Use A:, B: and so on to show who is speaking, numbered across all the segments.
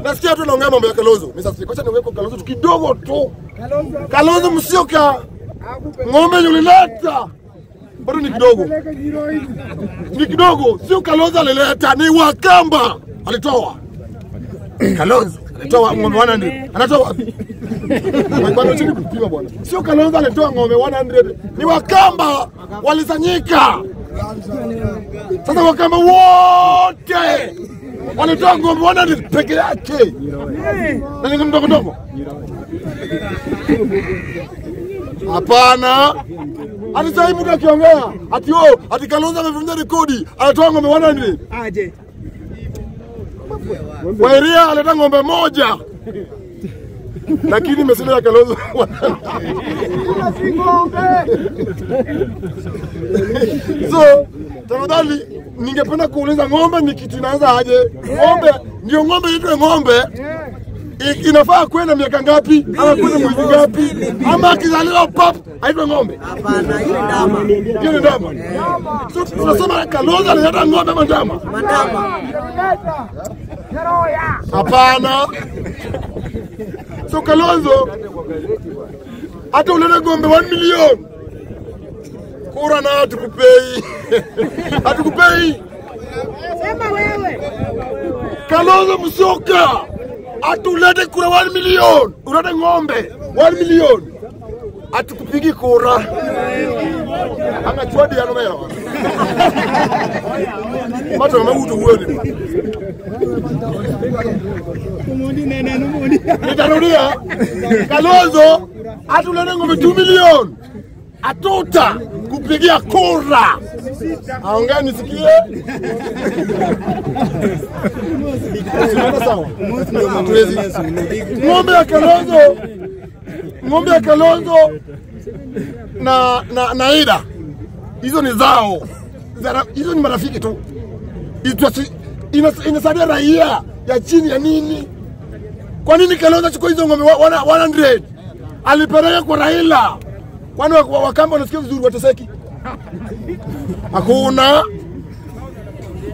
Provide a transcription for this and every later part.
A: Nasikia tu naongea mambo ya Kalonzo. Mimi sasa kocha niongee kwa Kalonzo kidogo tu. Kalonzo Musyoka. Ng'ombe yulileta. Bado ni kidogo. Ni kidogo. Sio Kalonzo alileta, ni Wakamba alitoa. Kalonzo alitoa ng'ombe 100. Anatoa wapi? Bwana chini kupima bwana. Sio Kalonzo alitoa ng'ombe 100. Ni Wakamba walisanyika. Sasa Wakamba wote walitoa ng'ombe 100 peke yake. Na ni mdogo mdogo. Hapana. Alisema mtu akiongea ati Kalonzo amevunja rekodi, alitoa ng'ombe 100.
B: Aje.
A: Wairia aleta ng'ombe moja. Lakini mesele ya Kalonzo. So, tafadhali ningependa kuuliza ng'ombe ni kitu inaanza aje? Ng'ombe ndio ng'ombe itwe ng'ombe. Inafaa kwenda miaka ngapi? Ama kwenda mwezi ngapi? Ama akizaliwa pap aitwe ng'ombe?
B: Hapana, ile ndama.
A: Ile ndama. So tunasema Kalonzo alileta ng'ombe ama ndama?
B: Mandama.
A: Hapana. So Kalonzo hata ulete ng'ombe 1 million. Kura na hatukupei. Hatukupei.
B: Sema wewe.
A: Kalonzo Musyoka atulete kura 1 million. Ulete ng'ombe 1 million. Atukupigi kura. Angachwadi ya nomero. Mato na mtu huoni. Nitarudia. Kalonzo atulete ng'ombe 2 million. Atuta kupigia kura. Aongea nisikie. Sawa. Ng'ombe ya Kalonzo na Ida. Hizo ni zao. Hizo ni marafiki tu. Inasaidia raia ya chini ya nini? Kwa nini Kalonzo achukua hizo ng'ombe 100? Alipeleka kwa Raila. Kwani Wakamba wanasikia vizuri wateseki? Hakuna.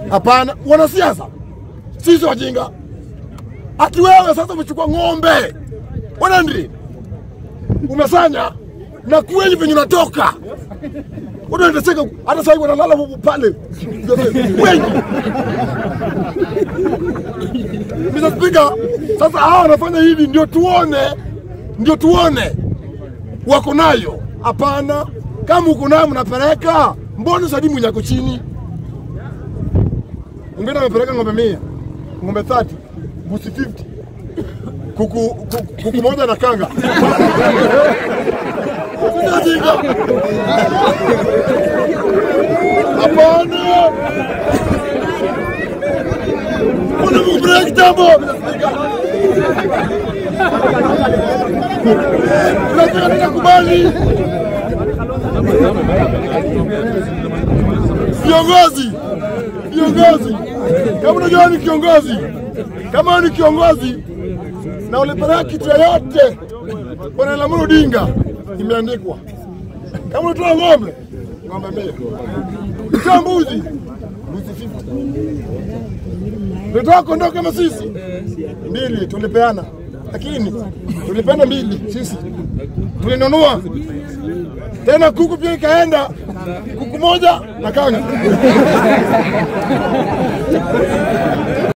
A: Hapana, wanasiasa. Sisi wajinga. Ati wewe sasa umechukua ng'ombe 100. Umesanya na kweli venye unatoka. Unateseka hata sasa wanalala pale. Wengi. Mr. Speaker, sasa hao wanafanya hivi ndio tuone. Wako nayo. Hapana. Kama uko nayo mnapeleka, mbona sadimu yako chini? Ungena amepeleka ng'ombe 100, ng'ombe 30, busi 50. Kuku moja na kanga. Hapana. Kuna mbreak tambo. Tunataka kubali. Viongozi. Kama unajua ni kiongozi. Kama ni kiongozi na ulipeleka kitu yote Bwana Raila Odinga imeandikwa. Kama unatoa ng'ombe 100. Unatoa mbuzi 50. Unatoa kondoo kama sisi 2 tulipeana. Lakini tulipenda 2 sisi. Tulinunua. Tena kuku pia ikaenda kuku moja na kanga.